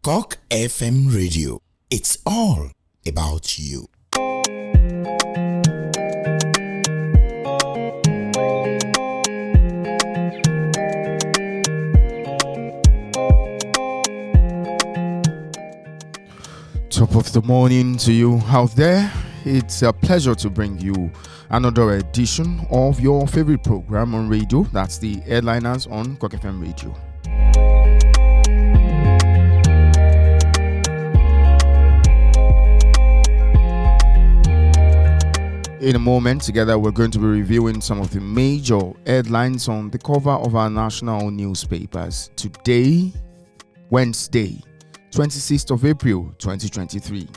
CockFM Radio. It's all about you. Top of the morning to you out there. It's a pleasure to bring you another edition of your favorite program on radio. That's the Headliners on CockFM Radio. In a moment, together we're going to be reviewing some of the major headlines on the cover of our national newspapers. Today, Wednesday, 26th of April, 2023.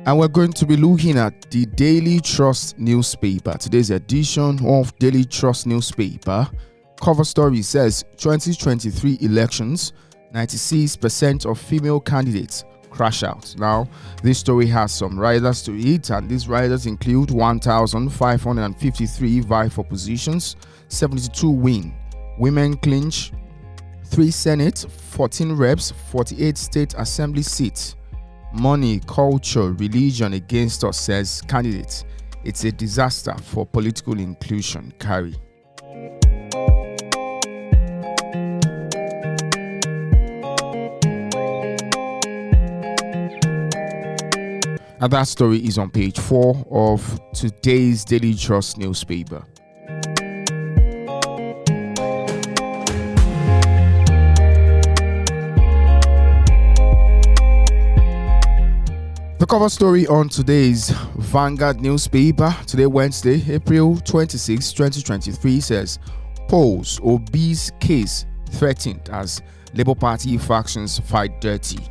And we're going to be looking at the Daily Trust newspaper. Today's edition of Daily Trust newspaper cover story says 2023 elections, 96% of female candidates crash out. Now, this story has some riders to it, and these riders include 1,553 vie for positions, 72 win. Women clinch 3 Senate, 14 reps, 48 state assembly seats. Money, culture, religion against us, says candidates. It's a disaster for political inclusion. Carry. And that story is on page 4 of today's Daily Trust newspaper. The cover story on today's Vanguard newspaper, today Wednesday, April 26, 2023, says polls Obi's case threatened as Labour Party factions fight dirty.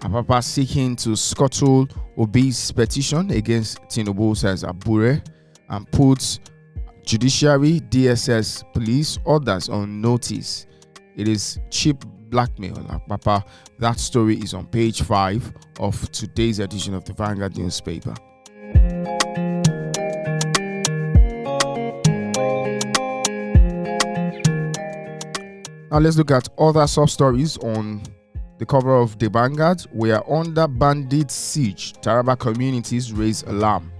Apapa seeking to scuttle Obi's petition against Tinubu, says Abure, and puts judiciary, DSS, police, others on notice. It is cheap blackmail. Apapa, that story is on page 5 of today's edition of the Vanguard newspaper. Now let's look at other sub-stories on the cover of the Vanguard. We are under bandit siege. Taraba communities raise alarm.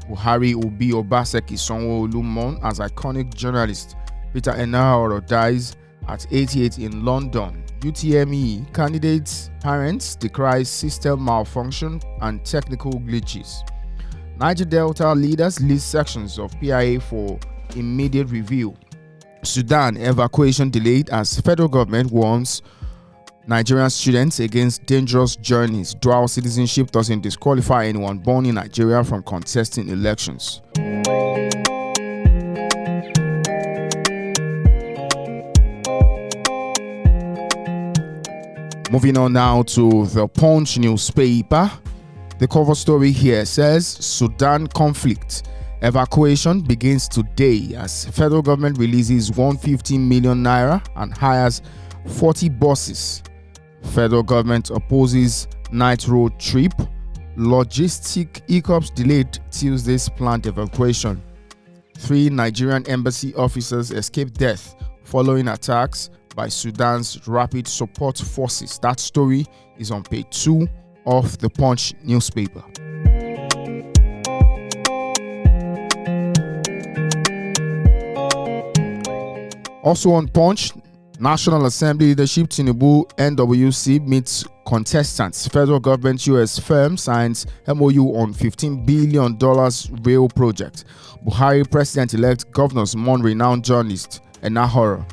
Buhari Obi Obaseki Sanwo-Olu mourn as iconic journalist Peter Enahoro dies at 88 in London. UTME candidates' parents decry system malfunction and technical glitches. Niger Delta leaders list sections of PIA for immediate review. Sudan evacuation delayed as federal government warns Nigerian students against dangerous journeys. Dual citizenship doesn't disqualify anyone born in Nigeria from contesting elections. Moving on now to the Punch newspaper. The cover story here says Sudan conflict. Evacuation begins today as federal government releases 150 million naira and hires 40 buses. Federal government opposes night road trip. Logistic hiccups delayed Tuesday's planned evacuation. 3 Nigerian embassy officers escaped death following attacks by Sudan's rapid support forces. That story is on page 2 of the Punch newspaper. Also on Punch, National Assembly leadership Tinubu NWC meets contestants. Federal government US firm signs MOU on $15 billion rail project. Buhari president-elect governors mourn renowned journalist Enahoro.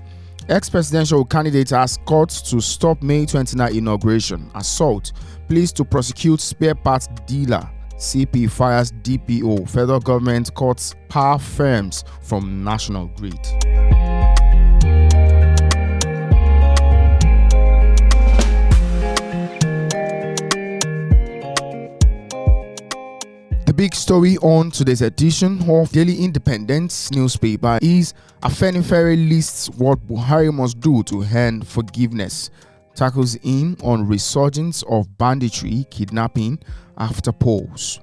Ex-presidential candidate asks courts to stop May 29 inauguration. Assault. Pleas to prosecute spare parts dealer. CP fires DPO. Federal government cuts power firms from national grid. The big story on today's edition of Daily Independence newspaper is Afenifere lists what Buhari must do to earn forgiveness. Tackles in on resurgence of banditry, kidnapping after polls.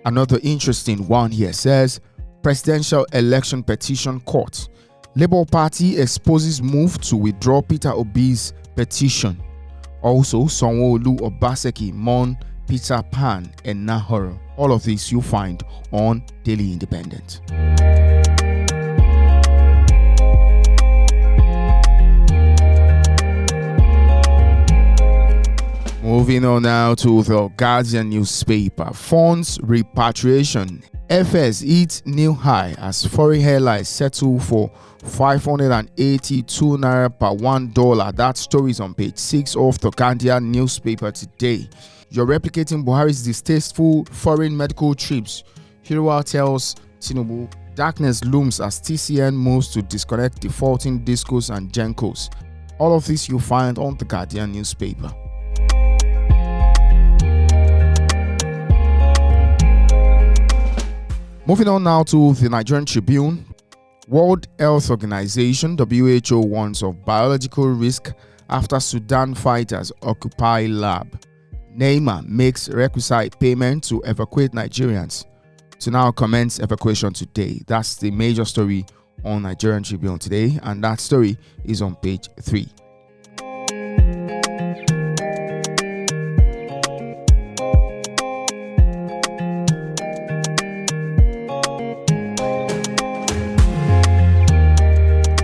Another interesting one here says, Presidential Election Petition Court. Labour Party exposes move to withdraw Peter Obi's petition. Also, Sanwo-Olu Obaseki mourn Peter Pan and Nahoro. All of this you find on Daily Independent. Moving on now to the Guardian newspaper. Funds repatriation. FS hits new high as foreign airlines settle for 582 naira per $1. That story is on page 6 of the Guardian newspaper today. You're replicating Buhari's distasteful foreign medical trips. Hirwa tells Tinubu darkness looms as TCN moves to disconnect defaulting discos and gencos. All of this you find on the Guardian newspaper. Moving on now to the Nigerian Tribune. World Health Organization (WHO) warns of biological risk after Sudan fighters occupy lab. Neymar makes requisite payment to evacuate Nigerians. To now commence evacuation today. That's the major story on Nigerian Tribune today, and that story is on page 3.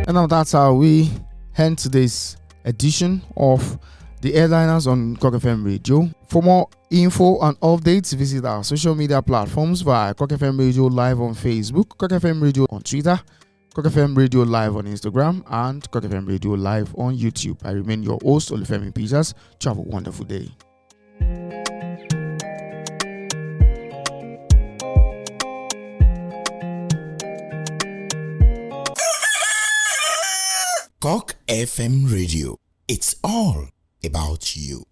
And now that's how we end today's edition of the Airliners on CockFM Radio. For more info and updates, visit our social media platforms via CockFM Radio Live on Facebook, CockFM Radio on Twitter, CockFM Radio Live on Instagram, and CockFM Radio Live on YouTube. I remain your host, Olufemi Peters. Have a wonderful day. CockFM Radio. It's all about you.